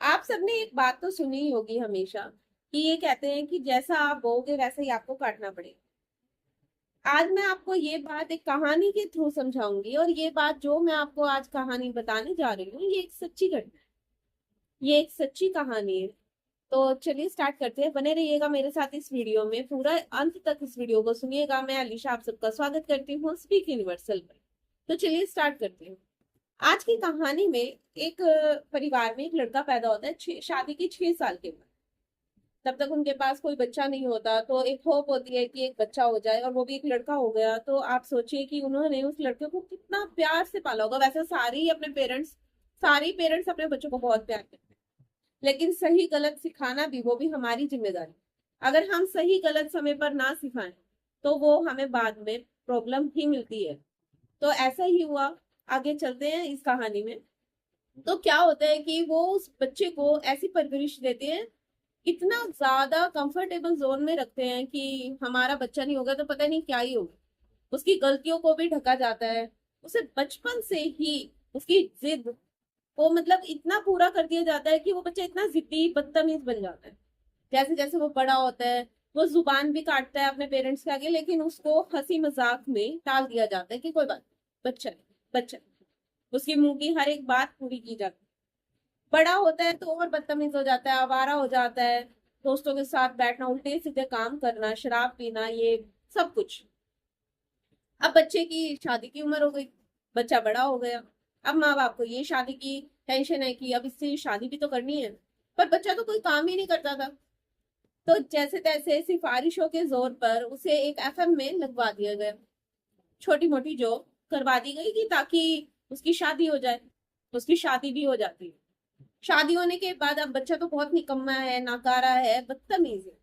आप सबने एक बात तो सुनी ही होगी हमेशा कि ये कहते हैं कि जैसा आप बोओगे वैसा ही आपको काटना पड़ेगा। आज मैं आपको ये बात एक कहानी के थ्रू समझाऊंगी, और ये बात जो मैं आपको आज कहानी बताने जा रही हूँ ये एक सच्ची घटना है। ये एक सच्ची कहानी है। तो चलिए स्टार्ट करते हैं। बने रहिएगा मेरे साथ इस वीडियो में, पूरा अंत तक इस वीडियो को सुनिएगा। मैं अलीशा आप सबका स्वागत करती हूँ स्पीक यूनिवर्सल पर। तो चलिए स्टार्ट करते हैं। आज की कहानी में एक परिवार में एक लड़का पैदा होता है शादी की 6 साल के बाद। तब तक उनके पास कोई बच्चा नहीं होता, तो एक होप होती है कि एक बच्चा हो जाए, और वो भी एक लड़का हो गया। तो आप सोचिए कि उन्होंने उस लड़के को कितना प्यार से पाला होगा। वैसे सारी पेरेंट्स अपने बच्चों को बहुत प्यार करते हैं, लेकिन सही गलत सिखाना भी वो भी हमारी जिम्मेदारी। अगर हम सही गलत समय पर ना सिखाएं तो वो हमें बाद में प्रॉब्लम ही मिलती है। तो ऐसा ही हुआ। आगे चलते हैं इस कहानी में। तो क्या होता है कि वो उस बच्चे को ऐसी परवरिश देते हैं, इतना ज्यादा कंफर्टेबल जोन में रखते हैं कि हमारा बच्चा नहीं होगा तो पता नहीं क्या ही होगा। उसकी गलतियों को भी ढका जाता है। उसे बचपन से ही उसकी जिद को मतलब इतना पूरा कर दिया जाता है कि वो बच्चा इतना जिद्दी बदतमीज बन जाता है। जैसे जैसे वो बड़ा होता है, वो जुबान भी काटता है अपने पेरेंट्स के आगे, लेकिन उसको हंसी मजाक में टाल दिया जाता है कि कोई बात नहीं, बच्चा है, बच्चा है। उसकी मुंह की हर एक बात पूरी की जाती है। बड़ा होता है तो और बदतमीज हो जाता है, आवारा हो जाता है। दोस्तों के साथ बैठना, उल्टे सीधे काम करना, शराब पीना, ये सब कुछ। अब बच्चे की शादी की उम्र हो गई, बच्चा बड़ा हो गया। अब माँ बाप को ये शादी की टेंशन है कि अब इससे शादी भी तो करनी है। पर बच्चा तो कोई काम ही नहीं करता था। तो जैसे तैसे सिफारिशों के जोर पर उसे एक एफएम में लगवा दिया गया। छोटी मोटी जॉब करवा दी गई कि ताकि उसकी शादी हो जाए। उसकी शादी भी हो जाती है। शादी होने के बाद अब बच्चा तो बहुत निकम्मा है, नाकारा है, बदतमीज है।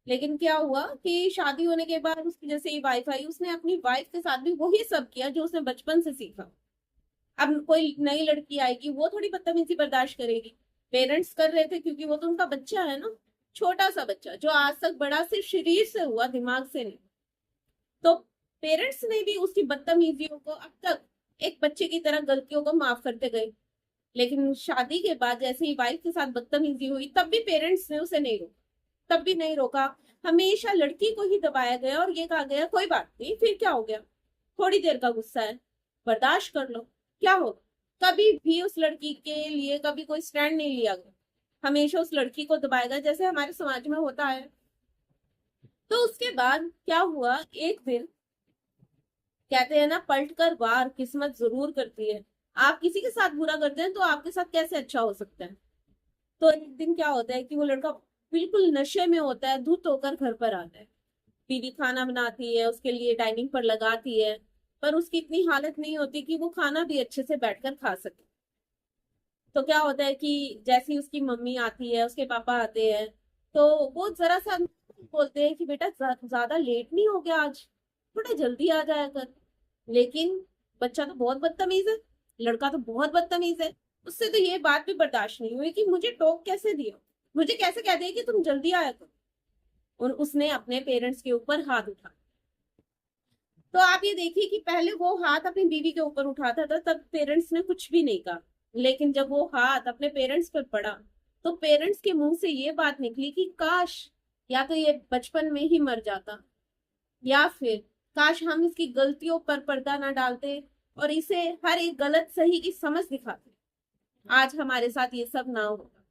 लेकिन क्या हुआ कि शादी होने के बाद उसकी जैसे ही वाइफ आई, उसने अपनी वाइफ के साथ भी वही सब किया जो उसने बचपन से सीखा। अब कोई नई लड़की आएगी, वो थोड़ी बदतमीजी बर्दाश्त करेगी। पेरेंट्स कर रहे थे क्योंकि वो तो उनका बच्चा है ना। छोटा सा बच्चा जो आज तक बड़ा सिर्फ शरीर से हुआ, दिमाग से नहीं। तो पेरेंट्स ने भी उसकी बदतमीजियों को अब तक एक बच्चे की तरह गलतियों को माफ करते गए। लेकिन शादी के बाद जैसे ही वाइफ के साथ बदतमीजी हुई, तब भी पेरेंट्स ने उसे नहीं रोका, तब भी नहीं रोका। हमेशा लड़की को ही दबाया गया और ये कहा गया कोई बात नहीं, फिर क्या हो गया, थोड़ी देर का गुस्सा है, बर्दाश्त कर लो, क्या होगा। कभी भी उस लड़की के लिए कभी कोई स्टैंड नहीं लिया गया। हमेशा उस लड़की को दबाया गया, जैसे हमारे समाज में होता है। तो उसके बाद क्या हुआ, एक दिन कहते हैं ना, पलट कर वार किस्मत जरूर करती है। आप किसी के साथ बुरा करते हैं तो आपके साथ कैसे अच्छा हो सकता है। तो एक दिन क्या होता है कि वो लड़का बिल्कुल नशे में होता है, धुत होकर घर पर आता है। बीवी खाना बनाती है, उसके लिए डाइनिंग पर लगाती है। पर उसकी इतनी हालत नहीं होती कि वो खाना भी अच्छे से बैठकर खा सके। तो क्या होता है कि जैसे ही उसकी मम्मी आती है, उसके पापा आते हैं, तो वो जरा सा बोलते हैं कि बेटा ज्यादा लेट नहीं हो गया आज, थोड़ा जल्दी आ जाया कर। लेकिन बच्चा तो बहुत बदतमीज है, लड़का तो बहुत बदतमीज है। उससे तो ये बात भी बर्दाश्त नहीं हुई कि मुझे टोक कैसे दिया, मुझे कैसे कह दिया कि तुम जल्दी आया करो। और उसने अपने पेरेंट्स के ऊपर हाथ उठा। तो आप ये देखिए कि पहले वो हाथ अपनी बीवी के ऊपर उठाता था, तब पेरेंट्स ने कुछ भी नहीं कहा। लेकिन जब वो हाथ अपने पेरेंट्स पर पड़ा, तो पेरेंट्स के मुंह से ये बात निकली कि काश या तो ये बचपन में ही मर जाता, या फिर काश हम इसकी गलतियों पर पर्दा ना डालते और इसे हर एक गलत सही की समझ दिखाते, आज हमारे साथ ये सब ना होता।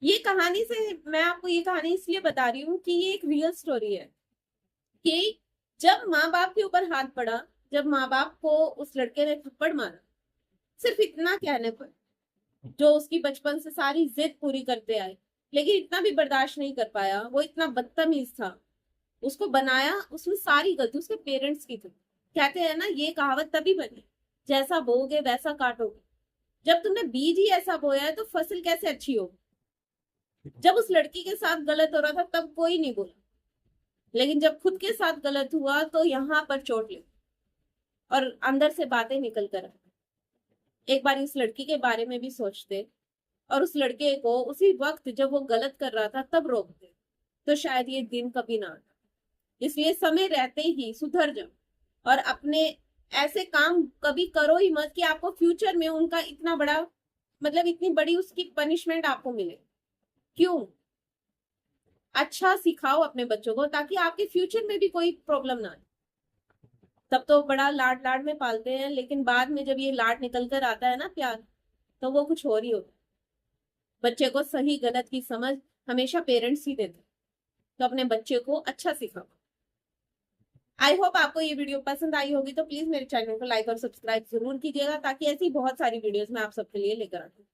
ये कहानी से मैं आपको ये कहानी इसलिए बता रही हूँ कि ये एक रियल स्टोरी है कि जब माँ बाप के ऊपर हाथ पड़ा, जब माँ बाप को उस लड़के ने थप्पड़ मारा, सिर्फ इतना कहने पर, जो उसकी बचपन से सारी जिद पूरी करते आए, लेकिन इतना भी बर्दाश्त नहीं कर पाया, वो इतना बदतमीज था। उसको बनाया, उसमें सारी गलती उसके पेरेंट्स की थी। कहते हैं ना, ये कहावत तभी बनी, जैसा बोओगे वैसा काटोगे। जब तुमने बीज ही ऐसा बोया है तो फसल कैसे अच्छी होगी। जब उस लड़की के साथ गलत हो रहा था तब कोई नहीं बोला, लेकिन जब खुद के साथ गलत हुआ तो यहाँ पर चोट लगी और अंदर से बातें निकल कर। एक बार इस लड़की के बारे में भी सोचते और उस लड़के को उसी वक्त जब वो गलत कर रहा था तब रोकते, तो शायद ये दिन कभी ना आता। इसलिए समय रहते ही सुधर जाओ और अपने ऐसे काम कभी करो ही मत कि आपको फ्यूचर में उनका इतना बड़ा मतलब इतनी बड़ी उसकी पनिशमेंट आपको मिले? क्यों? अच्छा सिखाओ अपने बच्चों को, ताकि आपके फ्यूचर में भी कोई प्रॉब्लम ना आए। तब तो बड़ा लाड लाड में पालते हैं, लेकिन बाद में जब ये लाड निकल कर आता है ना, प्यार, तो वो कुछ और ही होता है। बच्चे को सही गलत की समझ हमेशा पेरेंट्स ही देते हैं। तो अपने बच्चे को अच्छा सिखाओ। आई होप आपको ये वीडियो पसंद आई होगी, तो प्लीज मेरे चैनल को लाइक और सब्सक्राइब जरूर कीजिएगा, ताकि ऐसी बहुत सारी वीडियोस मैं आप सबके लिए लेकर आऊँ।